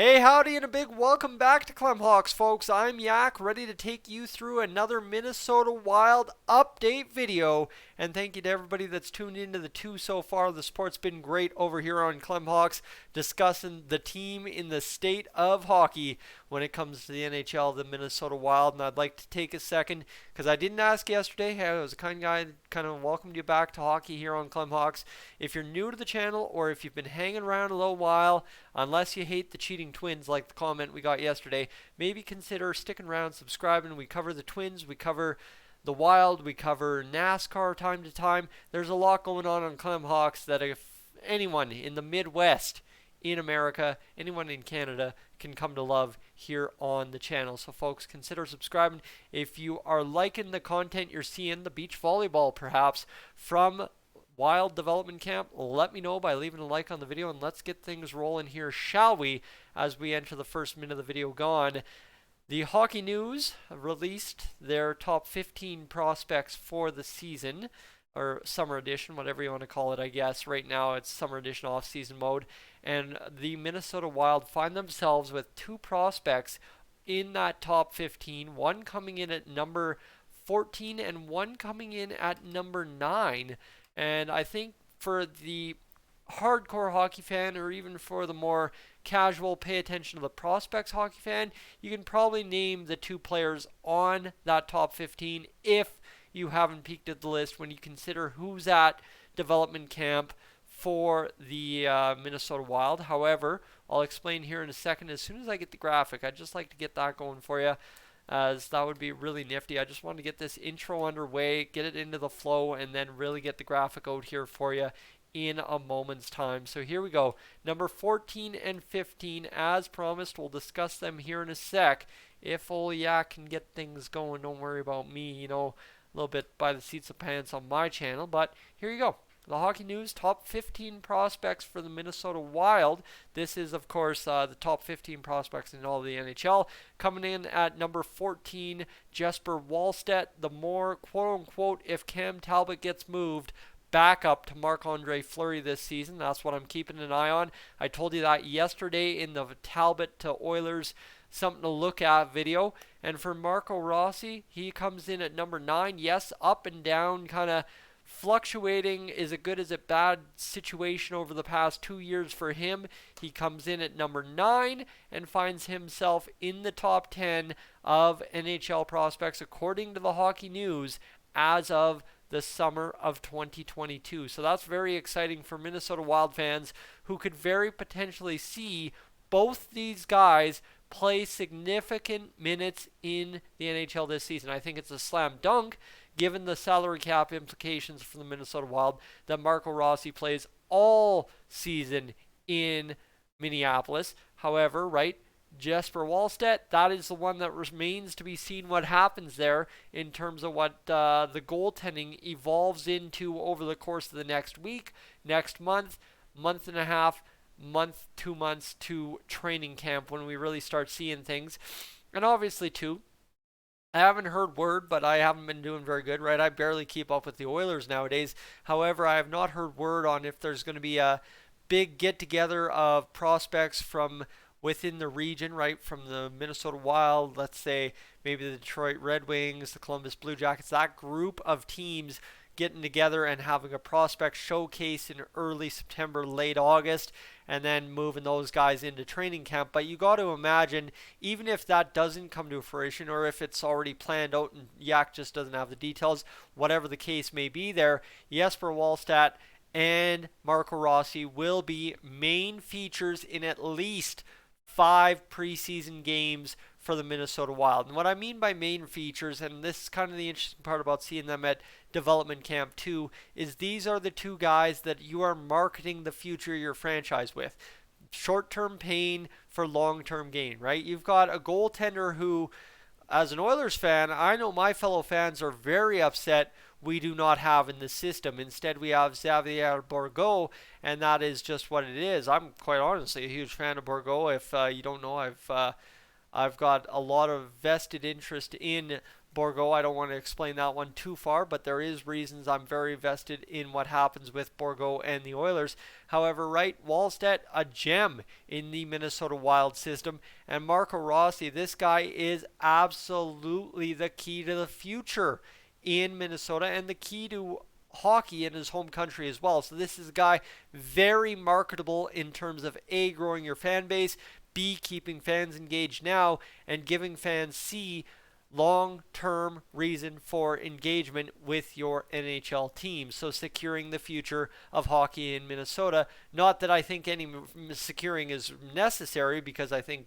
Hey, howdy, and a big welcome back to Clem Hawks, folks. I'm Yak, ready to take you through another Minnesota Wild update video. And thank you to everybody that's tuned into the two so far. The support's been great over here on Clem Hawks, discussing the team in the state of hockey when it comes to the NHL, the Minnesota Wild. And I'd like to take a second, because I didn't ask yesterday. Hey, I was a kind guy that kind of welcomed you back to hockey here on Clem Hawks. If you're new to the channel, or if you've been hanging around a little while, unless you hate the cheating Twins like the comment we got yesterday, maybe consider sticking around, subscribing. We cover the Twins, we cover the Wild, we cover NASCAR time to time. There's a lot going on Clem Hawks that if anyone in the Midwest, in America, anyone in Canada can come to love here on the channel. So folks, consider subscribing. If you are liking the content you're seeing, the beach volleyball perhaps, from Wild Development Camp, let me know by leaving a like on the video, and let's get things rolling here, shall we, as we enter the first minute of the video gone. The Hockey News released their top 15 prospects for the season, or summer edition, whatever you want to call it, I guess. Right now it's summer edition off-season mode, and the Minnesota Wild find themselves with two prospects in that top 15, one coming in at number 14 and one coming in at number 9. And I think for the hardcore hockey fan, or even for the more casual pay attention to the prospects hockey fan, you can probably name the two players on that top 15 if you haven't peeked at the list when you consider who's at development camp for the Minnesota Wild. However, I'll explain here in a second as soon as I get the graphic. I'd just like to get that going for you, as that would be really nifty. I just want to get this intro underway, get it into the flow, and then really get the graphic out here for you in a moment's time. So here we go. Number 14 and 15, as promised. We'll discuss them here in a sec. If old Yak can get things going, don't worry about me, a little bit by the seats of pants on my channel. But here you go. The Hockey News top 15 prospects for the Minnesota Wild. This is, of course, the top 15 prospects in all of the NHL. Coming in at number 14, Jesper Wallstedt. The more, quote-unquote, if Cam Talbot gets moved, back up to Marc-Andre Fleury this season. That's what I'm keeping an eye on. I told you that yesterday in the Talbot to Oilers something to look at video. And for Marco Rossi, he comes in at number 9. Yes, up and down, kind of fluctuating, is it good, is it bad situation over the past 2 years for him. He comes in at number 9 and finds himself in the top 10 of NHL prospects according to the Hockey News as of the summer of 2022. So that's very exciting for Minnesota Wild fans, who could very potentially see both these guys play significant minutes in the NHL this season. I think it's a slam dunk, given the salary cap implications for the Minnesota Wild, that Marco Rossi plays all season in Minneapolis. However, right, Jesper Wallstedt, that is the one that remains to be seen what happens there in terms of what the goaltending evolves into over the course of the next week, next month, month and a half, 2 months to training camp, when we really start seeing things. And obviously, too, I haven't heard word, but I haven't been doing very good, right? I barely keep up with the Oilers nowadays. However, I have not heard word on if there's going to be a big get-together of prospects from within the region, right, from the Minnesota Wild, let's say maybe the Detroit Red Wings, the Columbus Blue Jackets, that group of teams getting together and having a prospect showcase in early September, late August, and then moving those guys into training camp. But you got to imagine, even if that doesn't come to fruition, or if it's already planned out and Yak just doesn't have the details, whatever the case may be there, Jesper Wallstedt and Marco Rossi will be main features in at least 5 preseason games for the Minnesota Wild. And what I mean by main features, and this is kind of the interesting part about seeing them at development camp too, is these are the two guys that you are marketing the future of your franchise with. Short-term pain for long-term gain, right? You've got a goaltender who, as an Oilers fan, I know my fellow fans are very upset we do not have in the system. Instead, we have Xavier Bourgault, and that is just what it is. I'm quite honestly a huge fan of Bourgault. If you don't know, I've got a lot of vested interest in Borgo. I don't want to explain that one too far, but there is reasons I'm very vested in what happens with Borgo and the Oilers. However, right, Wallstedt, a gem in the Minnesota Wild system, and Marco Rossi, this guy is absolutely the key to the future in Minnesota and the key to hockey in his home country as well. So this is a guy very marketable in terms of A, growing your fan base, B, keeping fans engaged now, and giving fans C, long-term reason for engagement with your NHL team. So securing the future of hockey in Minnesota. Not that I think any securing is necessary, because I think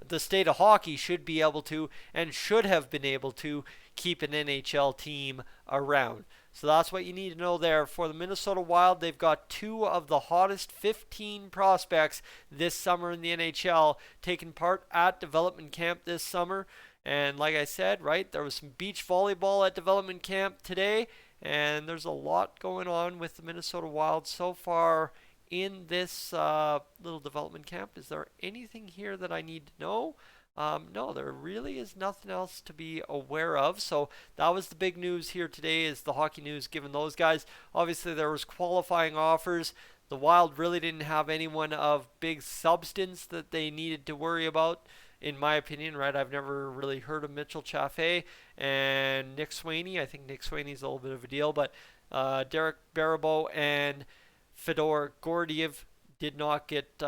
the state of hockey should be able to and should have been able to keep an NHL team around. So that's what you need to know there. For the Minnesota Wild, they've got two of the hottest 15 prospects this summer in the NHL taking part at development camp this summer. And like I said, right, there was some beach volleyball at development camp today, and there's a lot going on with the Minnesota Wild so far in this little development camp. Is there anything here that I need to know? No, there really is nothing else to be aware of. So that was the big news here today, is the hockey news given those guys. Obviously, there was qualifying offers. The Wild really didn't have anyone of big substance that they needed to worry about, in my opinion, right? I've never really heard of Mitchell Chaffee and Nick Sweeney. I think Nick Sweeney's a little bit of a deal, but Derek Baribeau and Fedor Gordiev did not get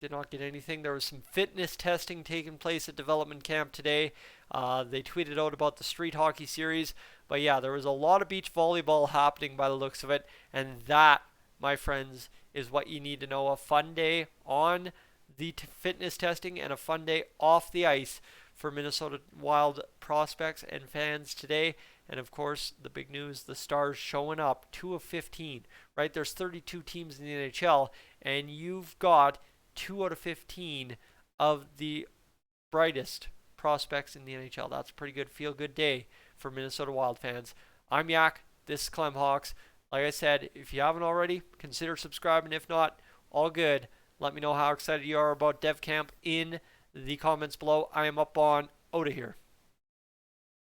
anything. There was some fitness testing taking place at development camp today. They tweeted out about the street hockey series. But yeah, there was a lot of beach volleyball happening by the looks of it. And that, my friends, is what you need to know. A fun day on the fitness testing and a fun day off the ice for Minnesota Wild prospects and fans today. And of course, the big news, the Stars showing up, 2 of 15, right? There's 32 teams in the NHL, and you've got 2 out of 15 of the brightest prospects in the NHL. That's a pretty good feel-good day for Minnesota Wild fans. I'm Yak. This is Clem Hawks. Like I said, if you haven't already, consider subscribing. If not, all good. Let me know how excited you are about Dev Camp in the comments below. I am up on out of here.